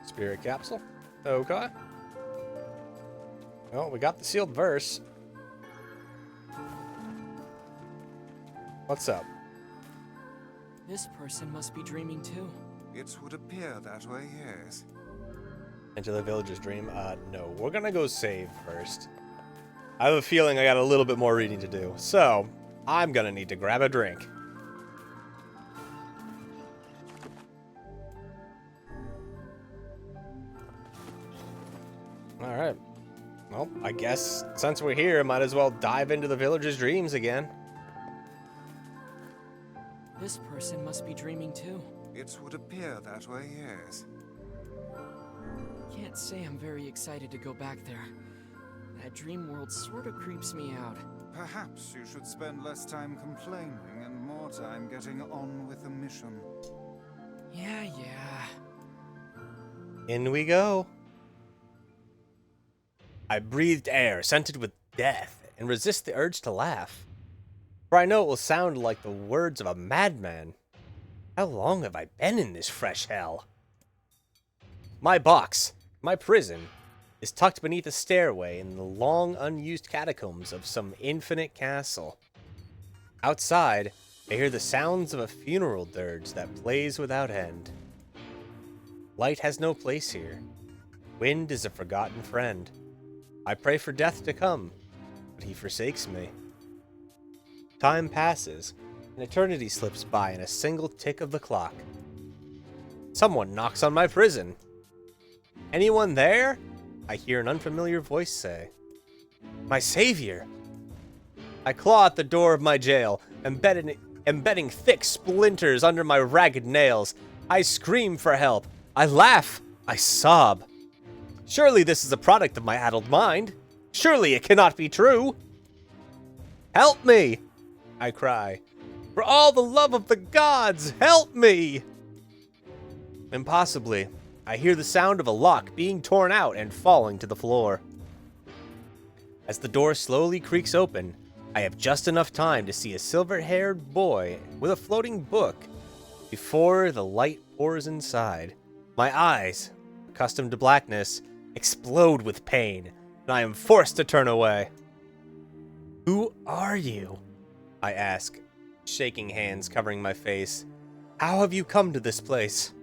Spirit capsule. Okay. Well, we got the sealed verse. What's up? This person must be dreaming too. It would appear that way, yes. Into the villager's dream? No. We're gonna go save first. I have a feeling I got a little bit more reading to do. So, I'm gonna need to grab a drink. Alright. Well, I guess since we're here, might as well dive into the villager's dreams again. This person must be dreaming too. It would appear that way, yes. Can't say I'm very excited to go back there. That dream world sort of creeps me out. Perhaps you should spend less time complaining and more time getting on with the mission. Yeah. In we go. I breathed air scented with death and resist the urge to laugh. For I know it will sound like the words of a madman. How long have I been in this fresh hell? My box, my prison, is tucked beneath a stairway in the long unused catacombs of some infinite castle. Outside, I hear the sounds of a funeral dirge that plays without end. Light has no place here. Wind is a forgotten friend. I pray for death to come, but he forsakes me. Time passes, and eternity slips by in a single tick of the clock. Someone knocks on my prison. Anyone there? I hear an unfamiliar voice say. My savior! I claw at the door of my jail, embedding thick splinters under my ragged nails. I scream for help. I laugh. I sob. Surely this is a product of my addled mind. Surely it cannot be true. Help me! I cry. For all the love of the gods, help me! Impossibly, I hear the sound of a lock being torn out and falling to the floor. As the door slowly creaks open, I have just enough time to see a silver-haired boy with a floating book before the light pours inside. My eyes, accustomed to blackness, explode with pain, and I am forced to turn away. Who are you? I ask, shaking hands covering my face. How have you come to this place?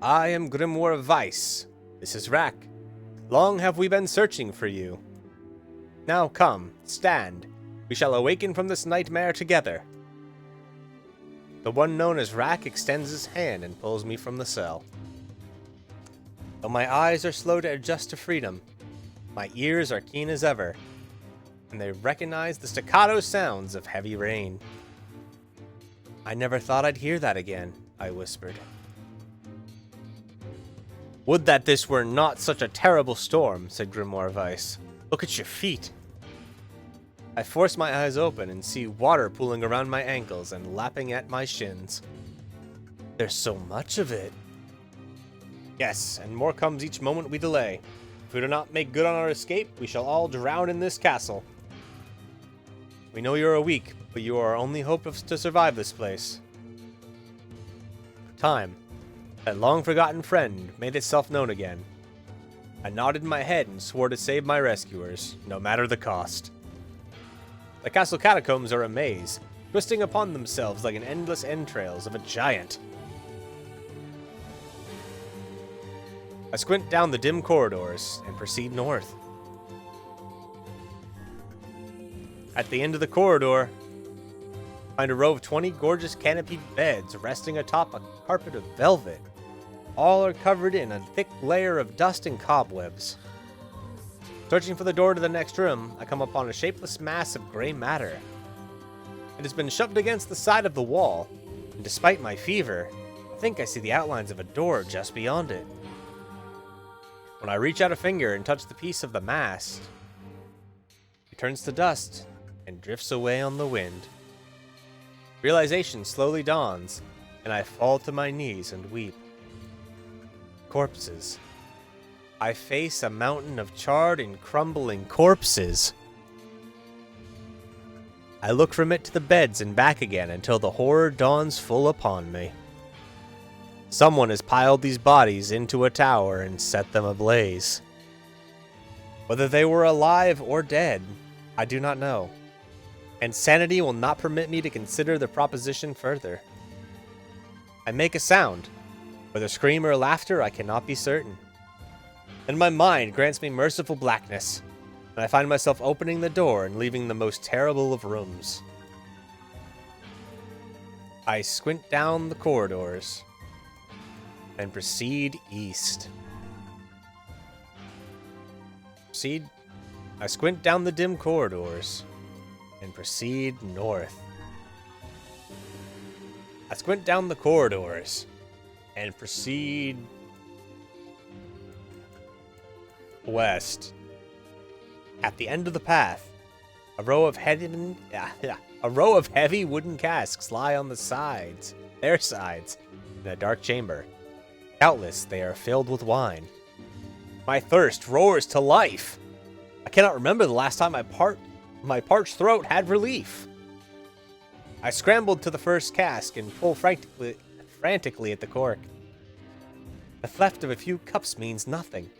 I am Grimoire Weiss. This is Rack. Long have we been searching for you. Now come, stand. We shall awaken from this nightmare together. The one known as Rack extends his hand and pulls me from the cell. Though my eyes are slow to adjust to freedom, my ears are keen as ever, and they recognize the staccato sounds of heavy rain. I never thought I'd hear that again, I whispered. Would that this were not such a terrible storm, said Grimoire Weiss. Look at your feet. I force my eyes open and see water pooling around my ankles and lapping at my shins. There's so much of it. Yes, and more comes each moment we delay. If we do not make good on our escape, we shall all drown in this castle. We know you are weak, but you are our only hope to survive this place. Time, that long-forgotten friend, made itself known again. I nodded my head and swore to save my rescuers, no matter the cost. The castle catacombs are a maze, twisting upon themselves like an endless entrails of a giant. I squint down the dim corridors and proceed north. At the end of the corridor, I find a row of 20 gorgeous canopied beds resting atop a carpet of velvet. All are covered in a thick layer of dust and cobwebs. Searching for the door to the next room, I come upon a shapeless mass of gray matter. It has been shoved against the side of the wall, and despite my fever, I think I see the outlines of a door just beyond it. When I reach out a finger and touch the piece of the mast, it turns to dust and drifts away on the wind. Realization slowly dawns, and I fall to my knees and weep. Corpses. I face a mountain of charred and crumbling corpses. I look from it to the beds and back again until the horror dawns full upon me. Someone has piled these bodies into a tower and set them ablaze. Whether they were alive or dead, I do not know. And sanity will not permit me to consider the proposition further. I make a sound. Whether scream or laughter, I cannot be certain. Then my mind grants me merciful blackness, and I find myself opening the door and leaving the most terrible of rooms. I squint down the corridors and proceed east. I squint down the dim corridors and proceed north. I squint down the corridors and proceed west. At the end of the path, a row of heavy wooden casks lie on their sides, in a dark chamber. Doubtless they are filled with wine. My thirst roars to life. I cannot remember the last time my parched throat had relief. I scrambled to the first cask and pull frantically at the cork. The theft of a few cups means nothing,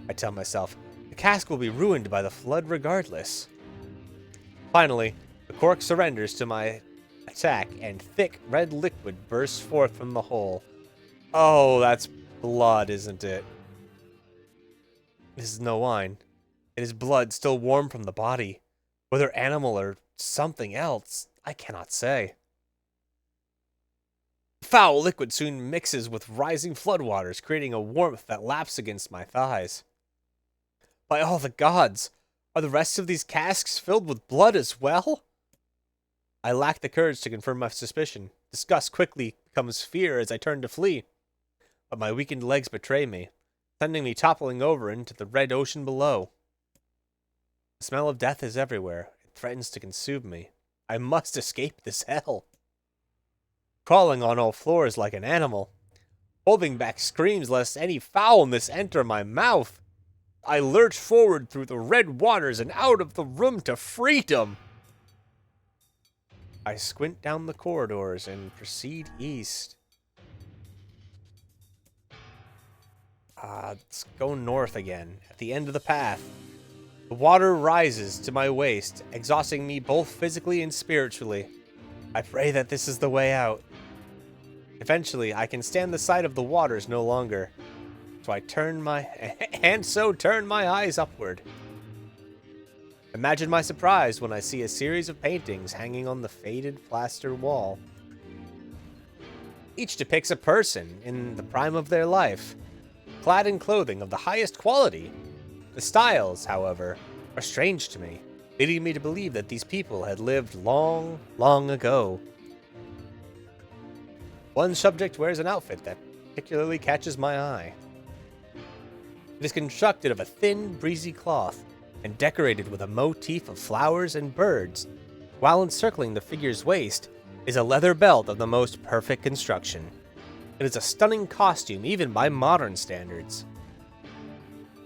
I tell myself. The cask will be ruined by the flood regardless. Finally, the cork surrenders to my attack and thick red liquid bursts forth from the hole. Oh, that's blood, isn't it? This is no wine. It is blood still warm from the body. Whether animal or something else, I cannot say. The foul liquid soon mixes with rising floodwaters, creating a warmth that laps against my thighs. By all the gods, are the rest of these casks filled with blood as well? I lack the courage to confirm my suspicion. Disgust quickly becomes fear as I turn to flee. But my weakened legs betray me, sending me toppling over into the red ocean below. The smell of death is everywhere. It threatens to consume me. I must escape this hell. Crawling on all floors like an animal, holding back screams lest any foulness enter my mouth, I lurch forward through the red waters and out of the room to freedom. I squint down the corridors and proceed east. Let's go north again. At the end of the path, the water rises to my waist, exhausting me both physically and spiritually. I pray that this is the way out. Eventually, I can stand the sight of the waters no longer, so I turn my eyes upward. Imagine my surprise when I see a series of paintings hanging on the faded plaster wall. Each depicts a person in the prime of their life, clad in clothing of the highest quality. The styles, however, are strange to me, leading me to believe that these people had lived long, long ago. One subject wears an outfit that particularly catches my eye. It is constructed of a thin, breezy cloth and decorated with a motif of flowers and birds, while encircling the figure's waist is a leather belt of the most perfect construction. It is a stunning costume even by modern standards.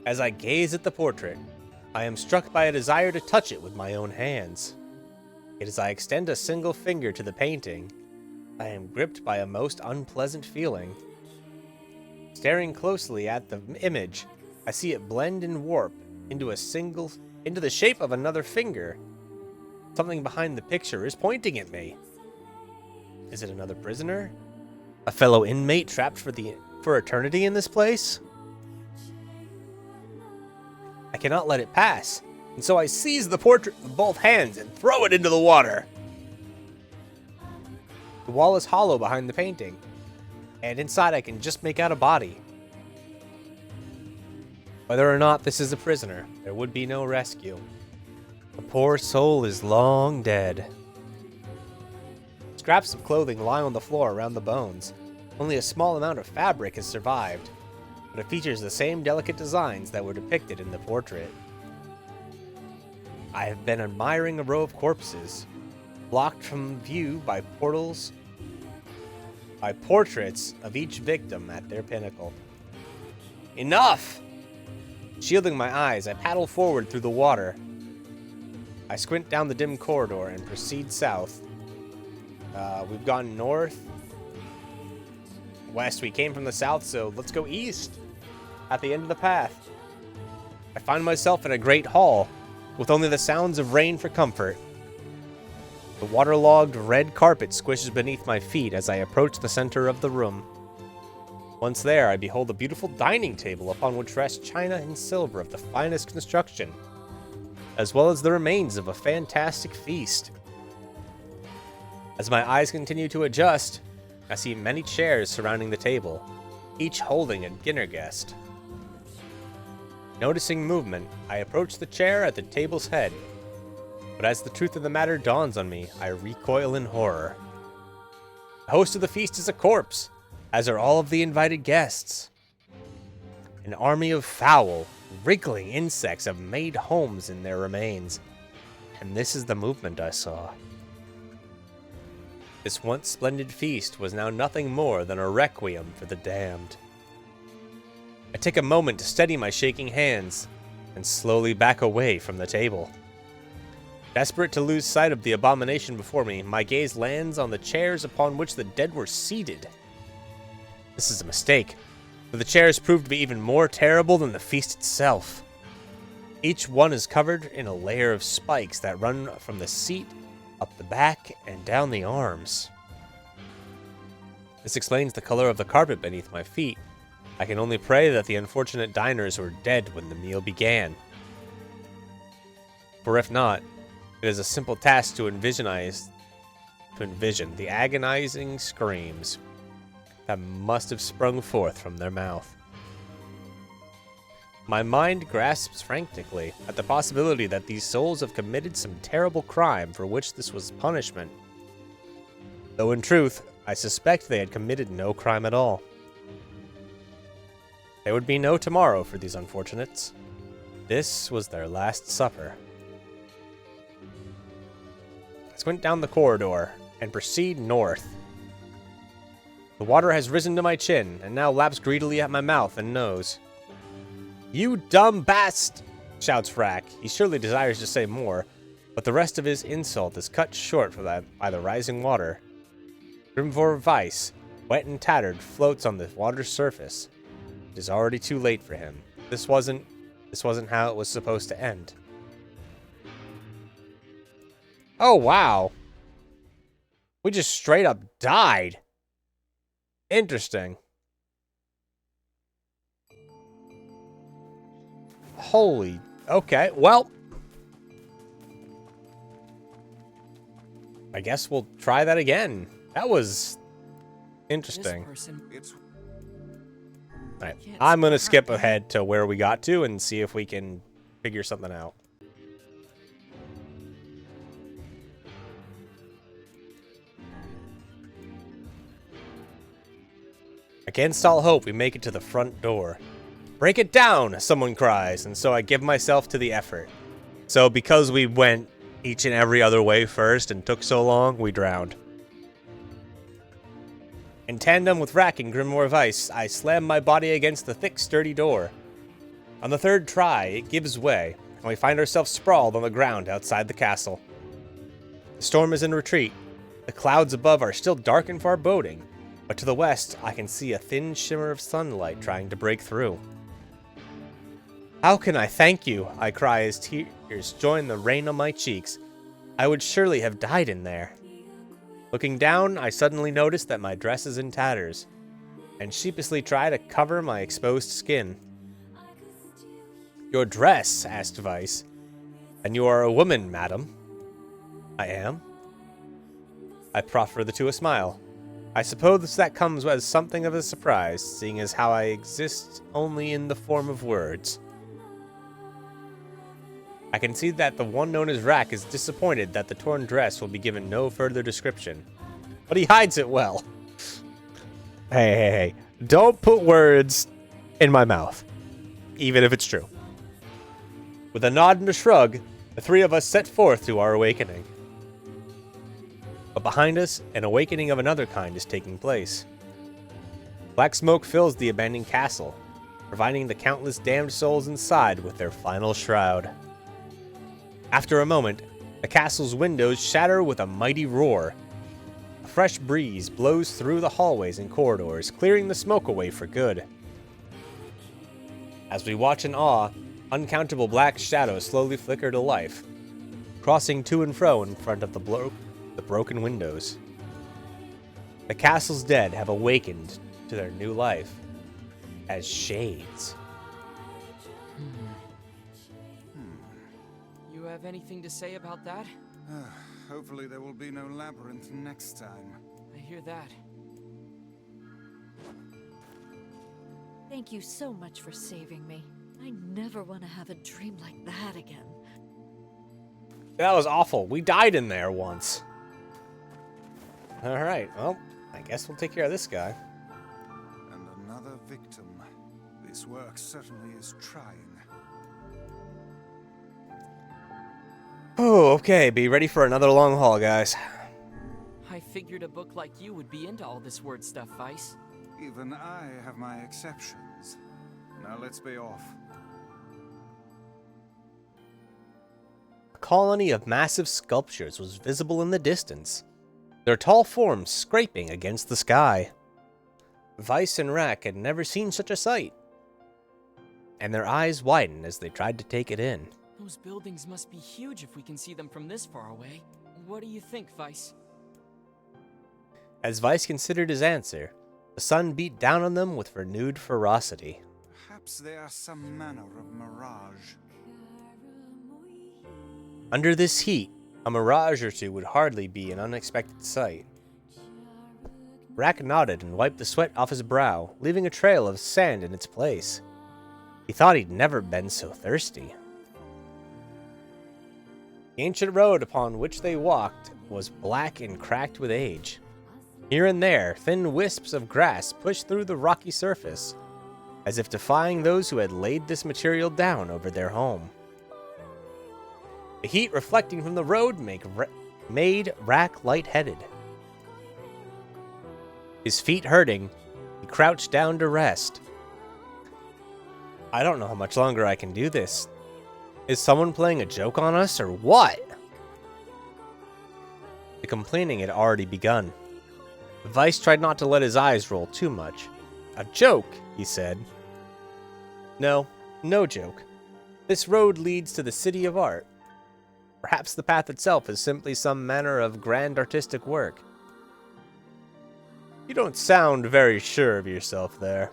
As I gaze at the portrait, I am struck by a desire to touch it with my own hands. Yet as I extend a single finger to the painting, I am gripped by a most unpleasant feeling. Staring closely at the image, I see it blend and warp into the shape of another finger. Something behind the picture is pointing at me. Is it another prisoner? A fellow inmate trapped for eternity in this place? I cannot let it pass, and so I seize the portrait with both hands and throw it into the water. The wall is hollow behind the painting, and inside I can just make out a body. Whether or not this is a prisoner, there would be no rescue. The poor soul is long dead. Scraps of clothing lie on the floor around the bones. Only a small amount of fabric has survived, but it features the same delicate designs that were depicted in the portrait. I have been admiring a row of corpses, blocked from view by portraits of each victim at their pinnacle. Enough! Shielding my eyes, I paddle forward through the water. I squint down the dim corridor and proceed south. We've gone north, west. We came from the south, so let's go east. At the end of the path, I find myself in a great hall, with only the sounds of rain for comfort. The waterlogged red carpet squishes beneath my feet as I approach the center of the room. Once there, I behold a beautiful dining table upon which rest china and silver of the finest construction, as well as the remains of a fantastic feast. As my eyes continue to adjust, I see many chairs surrounding the table, each holding a dinner guest. Noticing movement, I approach the chair at the table's head, but as the truth of the matter dawns on me, I recoil in horror. The host of the feast is a corpse, as are all of the invited guests. An army of foul, wriggling insects have made homes in their remains, and this is the movement I saw. This once splendid feast was now nothing more than a requiem for the damned. I take a moment to steady my shaking hands, and slowly back away from the table. Desperate to lose sight of the abomination before me, my gaze lands on the chairs upon which the dead were seated. This is a mistake, for the chairs proved to be even more terrible than the feast itself. Each one is covered in a layer of spikes that run from the seat, up the back, and down the arms. This explains the color of the carpet beneath my feet. I can only pray that the unfortunate diners were dead when the meal began. For if not, it is a simple task to envision the agonizing screams that must have sprung forth from their mouth. My mind grasps frantically at the possibility that these souls have committed some terrible crime for which this was punishment. Though in truth, I suspect they had committed no crime at all. There would be no tomorrow for these unfortunates. This was their last supper. I squint down the corridor and proceed north. The water has risen to my chin and now laps greedily at my mouth and nose. "You dumb bast!" shouts Frack. He surely desires to say more, but the rest of his insult is cut short by the rising water. Grimvor Weiss, wet and tattered, floats on the water's surface. It is already too late for him. This wasn't how it was supposed to end. Oh, wow. We just straight up died. Interesting. Holy... Okay, well... I guess we'll try that again. That was... interesting. Alright, I'm gonna skip ahead to where we got to and see if we can figure something out. Against all hope, we make it to the front door. "Break it down!" someone cries, and so I give myself to the effort. So because we went each and every other way first and took so long, we drowned. In tandem with Rack and Grimoire Weiss, I slam my body against the thick, sturdy door. On the third try, it gives way, and we find ourselves sprawled on the ground outside the castle. The storm is in retreat. The clouds above are still dark and foreboding, but to the west, I can see a thin shimmer of sunlight trying to break through. "How can I thank you?" I cry as tears join the rain on my cheeks. I would surely have died in there. Looking down, I suddenly notice that my dress is in tatters, and sheepishly try to cover my exposed skin. "Your dress?" asked Weiss. "And you are a woman, madam?" "I am." I proffer the two a smile. I suppose that comes as something of a surprise, seeing as how I exist only in the form of words. I can see that the one known as Rack is disappointed that the torn dress will be given no further description, but he hides it well. Hey, don't put words in my mouth, even if it's true. With a nod and a shrug, the three of us set forth to our awakening. But behind us, an awakening of another kind is taking place. Black smoke fills the abandoned castle, providing the countless damned souls inside with their final shroud. After a moment, the castle's windows shatter with a mighty roar. A fresh breeze blows through the hallways and corridors, clearing the smoke away for good. As we watch in awe, uncountable black shadows slowly flicker to life, crossing to and fro in front of the broken windows. The castle's dead have awakened to their new life as shades. You have anything to say about that? Hopefully there will be no labyrinth next time. I hear that. Thank you so much for saving me. I never want to have a dream like that again. That was awful. We died in there once. Alright, well, I guess we'll take care of this guy. And another victim. This work certainly is trying. Oh, okay. Be ready for another long haul, guys. I figured a book like you would be into all this word stuff, Vice. Even I have my exceptions. Now let's be off. A colony of massive sculptures was visible in the distance, their tall forms scraping against the sky. Vice and Rack had never seen such a sight, and their eyes widened as they tried to take it in. Those buildings must be huge if we can see them from this far away. What do you think, Vice? As Vice considered his answer, the sun beat down on them with renewed ferocity. Perhaps they are some manner of mirage. Under this heat, a mirage or two would hardly be an unexpected sight. Rack nodded and wiped the sweat off his brow, leaving a trail of sand in its place. He thought he'd never been so thirsty. The ancient road upon which they walked was black and cracked with age. Here and there, thin wisps of grass pushed through the rocky surface, as if defying those who had laid this material down over their home. The heat reflecting from the road made Rack lightheaded. His feet hurting, he crouched down to rest. I don't know how much longer I can do this. Is someone playing a joke on us, or what? The complaining had already begun. Vice tried not to let his eyes roll too much. A joke, he said. No joke. This road leads to the city of art. Perhaps the path itself is simply some manner of grand artistic work. You don't sound very sure of yourself there.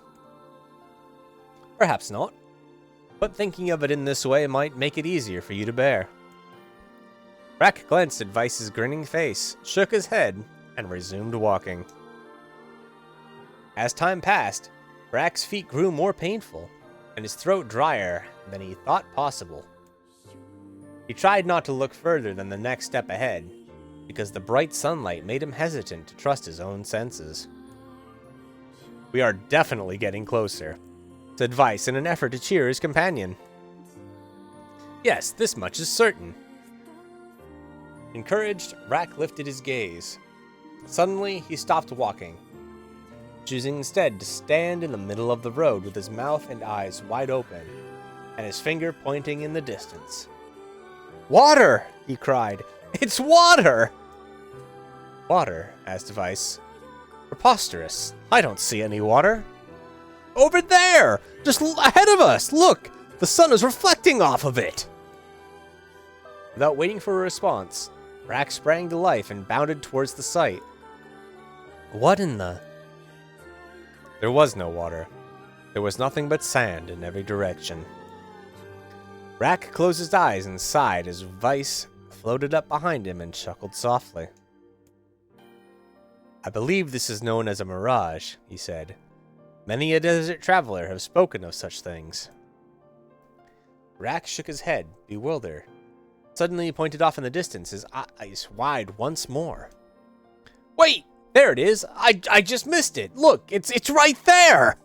Perhaps not. But thinking of it in this way might make it easier for you to bear. Rack glanced at Vice's grinning face, shook his head, and resumed walking. As time passed, Rack's feet grew more painful, and his throat drier than he thought possible. He tried not to look further than the next step ahead, because the bright sunlight made him hesitant to trust his own senses. We are definitely getting closer, said Vice in an effort to cheer his companion. Yes, this much is certain. Encouraged, Rack lifted his gaze. Suddenly, he stopped walking, choosing instead to stand in the middle of the road with his mouth and eyes wide open, and his finger pointing in the distance. Water! He cried. It's water! Water? Asked Vice. Preposterous. I don't see any water. Over there! Just ahead of us! Look! The sun is reflecting off of it! Without waiting for a response, Rack sprang to life and bounded towards the sight. What in the... There was no water. There was nothing but sand in every direction. Rack closed his eyes and sighed as Vice floated up behind him and chuckled softly. I believe this is known as a mirage, he said. Many a desert traveler have spoken of such things. Rack shook his head, bewildered. Suddenly he pointed off in the distance, his eyes wide once more. Wait! There it is! I just missed it! Look, it's right there!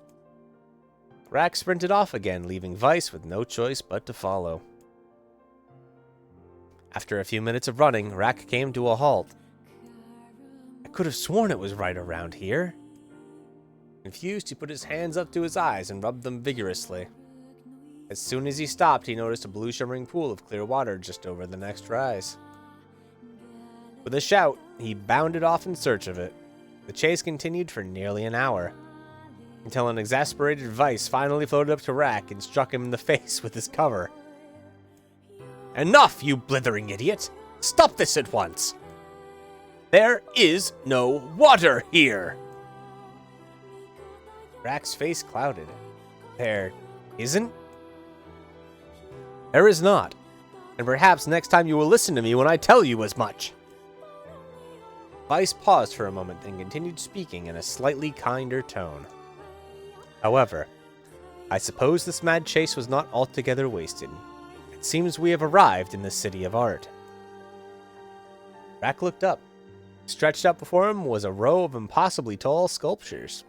Rack sprinted off again, leaving Vice with no choice but to follow. After a few minutes of running, Rack came to a halt. I could have sworn it was right around here. Confused, he put his hands up to his eyes and rubbed them vigorously. As soon as he stopped, he noticed a blue shimmering pool of clear water just over the next rise. With a shout, he bounded off in search of it. The chase continued for nearly an hour, until an exasperated Vice finally floated up to Rack and struck him in the face with his cover. "Enough, you blithering idiot! Stop this at once! There is no water here!" Rack's face clouded. "There isn't?" "There is not. And perhaps next time you will listen to me when I tell you as much." Vice paused for a moment, then continued speaking in a slightly kinder tone. "However, I suppose this mad chase was not altogether wasted. It seems we have arrived in the City of Art." Rack looked up. Stretched out before him was a row of impossibly tall sculptures.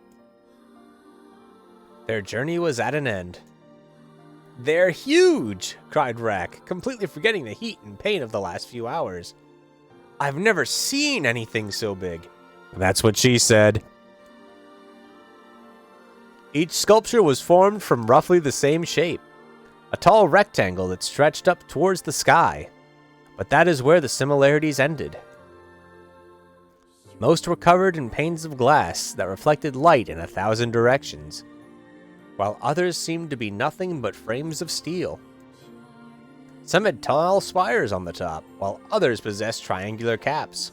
Their journey was at an end. "They're huge!" cried Rack, completely forgetting the heat and pain of the last few hours. "I've never seen anything so big." That's what she said. Each sculpture was formed from roughly the same shape, a tall rectangle that stretched up towards the sky, but that is where the similarities ended. Most were covered in panes of glass that reflected light in 1,000 directions, while others seemed to be nothing but frames of steel. Some had tall spires on the top, while others possessed triangular caps.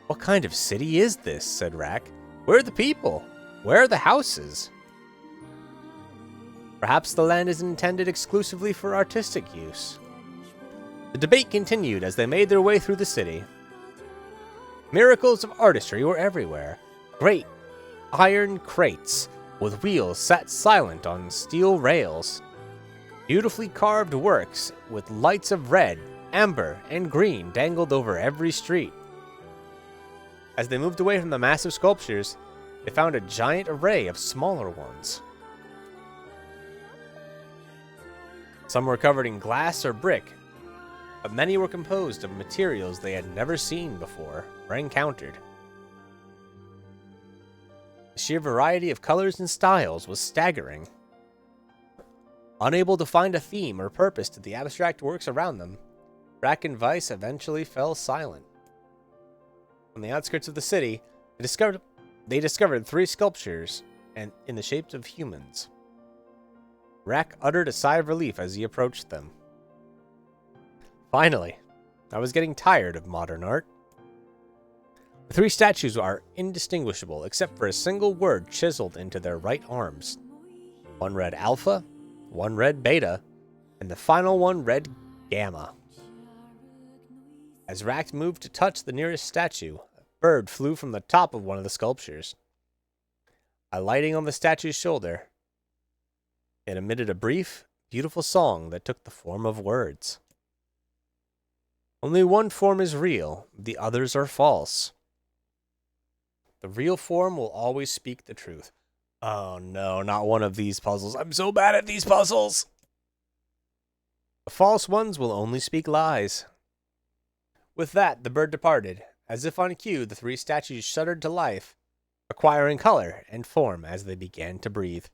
"What kind of city is this?" said Rack. "Where are the people? Where are the houses?" Perhaps the land is intended exclusively for artistic use. The debate continued as they made their way through the city. Miracles of artistry were everywhere. Great iron crates with wheels sat silent on steel rails. Beautifully carved works with lights of red, amber, and green dangled over every street. As they moved away from the massive sculptures, they found a giant array of smaller ones. Some were covered in glass or brick, but many were composed of materials they had never seen before or encountered. The sheer variety of colors and styles was staggering. Unable to find a theme or purpose to the abstract works around them, Rack and Vice eventually fell silent. On the outskirts of the city, they discovered 3 sculptures and in the shapes of humans. Rack uttered a sigh of relief as he approached them. "Finally, I was getting tired of modern art." The 3 statues are indistinguishable except for a single word chiseled into their right arms. One read Alpha, one read Beta, and the final one read Gamma. As Rack moved to touch the nearest statue, a bird flew from the top of one of the sculptures. Alighting on the statue's shoulder, it emitted a brief, beautiful song that took the form of words. "Only one form is real, the others are false. The real form will always speak the truth." Oh no, not one of these puzzles. I'm so bad at these puzzles! "The false ones will only speak lies." With that, the bird departed. As if on cue, the 3 statues shuddered to life, acquiring color and form as they began to breathe.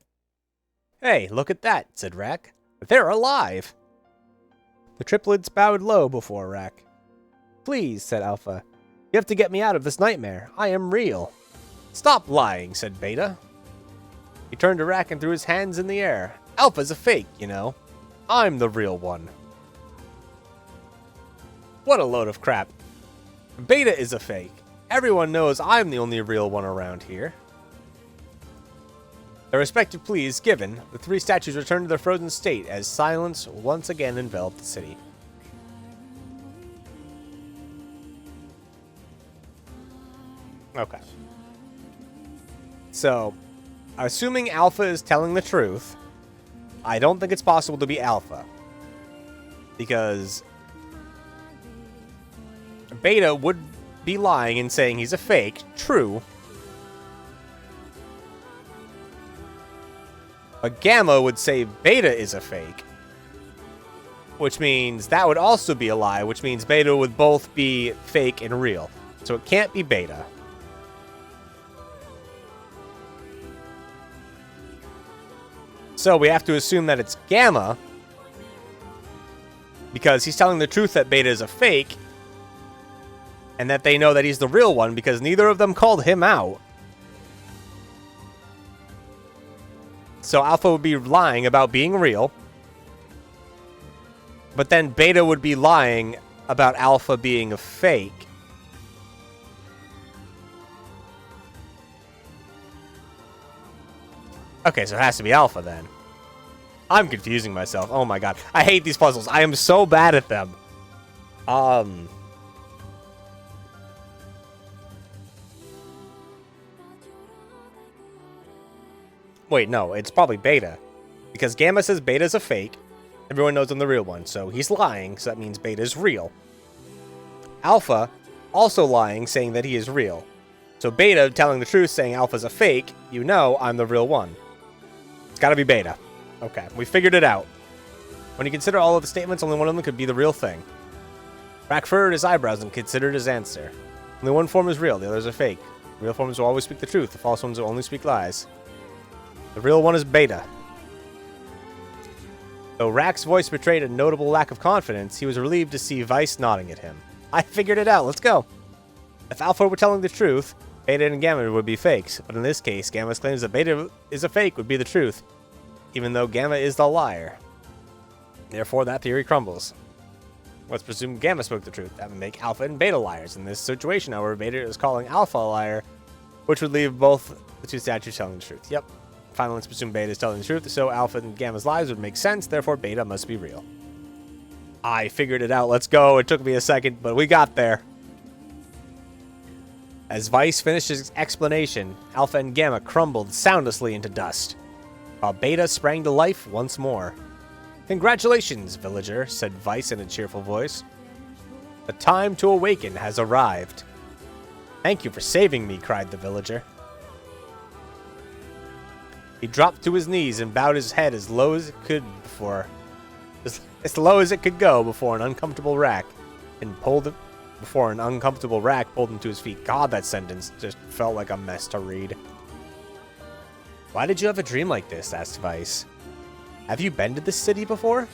"Hey, look at that," said Rack. "They're alive!" The triplets bowed low before Rack. "Please," said Alpha. "You have to get me out of this nightmare. I am real." "Stop lying," said Beta. He turned to Rack and threw his hands in the air. "Alpha's a fake, you know. I'm the real one." What a load of crap. Beta is a fake. Everyone knows I'm the only real one around here. Their respective pleas given, the 3 statues returned to their frozen state as silence once again enveloped the city. Okay. So, assuming Alpha is telling the truth, I don't think it's possible to be Alpha. Because Beta would be lying and saying he's a fake. True. But Gamma would say Beta is a fake. Which means that would also be a lie, which means Beta would both be fake and real. So it can't be Beta. So we have to assume that it's Gamma, because he's telling the truth that Beta is a fake, And that they know that he's the real one because neither of them called him out. So Alpha would be lying about being real. But then Beta would be lying about Alpha being a fake. Okay, so it has to be Alpha then. I'm confusing myself. Oh my god. I hate these puzzles. I am so bad at them. Wait, no, it's probably Beta. Because Gamma says Beta's a fake. Everyone knows I'm the real one, so he's lying, so that means Beta's real. Alpha, also lying, saying that he is real. So Beta telling the truth, saying Alpha's a fake, you know I'm the real one. It's gotta be Beta. Okay, we figured it out. When you consider all of the statements, only one of them could be the real thing. Rack furrowed his eyebrows and considered his answer. Only one form is real, the others are fake. Real forms will always speak the truth, the false ones will only speak lies. The real one is Beta. Though Rack's voice betrayed a notable lack of confidence, he was relieved to see Vice nodding at him. I figured it out, let's go! If Alpha were telling the truth, Beta and Gamma would be fakes, but in this case, Gamma's claims that Beta is a fake would be the truth, even though Gamma is the liar. Therefore, that theory crumbles. Let's presume Gamma spoke the truth. That would make Alpha and Beta liars. In this situation, however, Beta is calling Alpha a liar, which would leave both the two statues telling the truth. Yep. Finally, let's presume Beta is telling the truth, so Alpha and Gamma's lies would make sense, therefore Beta must be real. I figured it out, let's go. It took me a second, but we got there. As Vice finished his explanation, Alpha and Gamma crumbled soundlessly into dust, while Beta sprang to life once more. Congratulations, villager, said Vice in a cheerful voice. The time to awaken has arrived. Thank you for saving me, cried the villager. He dropped to his knees and bowed his head as low as it could go before an uncomfortable rack pulled him to his feet. God, that sentence just felt like a mess to read. Why did you have a dream like this? Asked Vice. Have you been to this city before?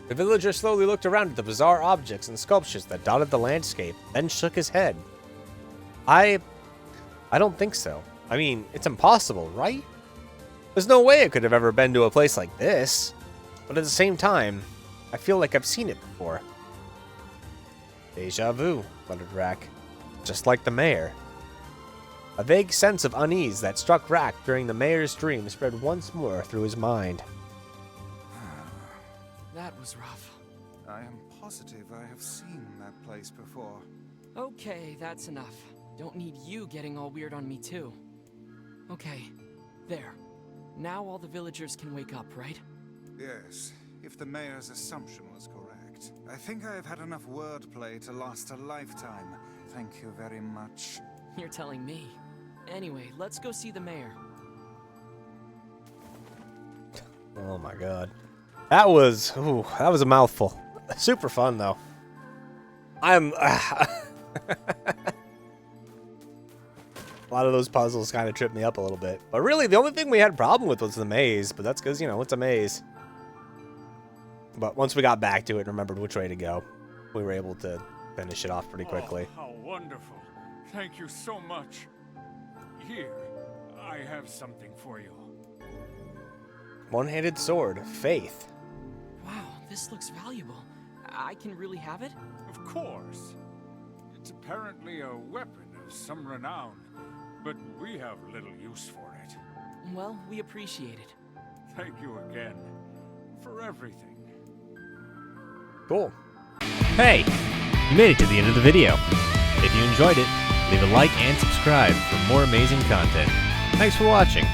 The villager slowly looked around at the bizarre objects and sculptures that dotted the landscape, then shook his head. I don't think so. I mean, it's impossible, right? There's no way I could have ever been to a place like this. But at the same time, I feel like I've seen it before. Deja vu, muttered Rack. Just like the mayor. A vague sense of unease that struck Rack during the mayor's dream spread once more through his mind. That was rough. I am positive I have seen that place before. Okay, that's enough. Don't need you getting all weird on me too. Okay, there. Now all the villagers can wake up, right? Yes, if the mayor's assumption was correct. I think I have had enough wordplay to last a lifetime. Thank you very much. You're telling me. Anyway, let's go see the mayor. Oh my god. That was a mouthful. Super fun though. A lot of those puzzles kind of tripped me up a little bit. But really, the only thing we had a problem with was the maze. But that's because, you know, it's a maze. But once we got back to it and remembered which way to go, we were able to finish it off pretty quickly. Oh, how wonderful. Thank you so much. Here, I have something for you. One-handed sword, Faith. Wow, this looks valuable. I can really have it? Of course. It's apparently a weapon of some renown, but we have little use for it. Well, we appreciate it. Thank you again for everything. Cool. Hey, you made it to the end of the video. If you enjoyed it, leave a like and subscribe for more amazing content. Thanks for watching.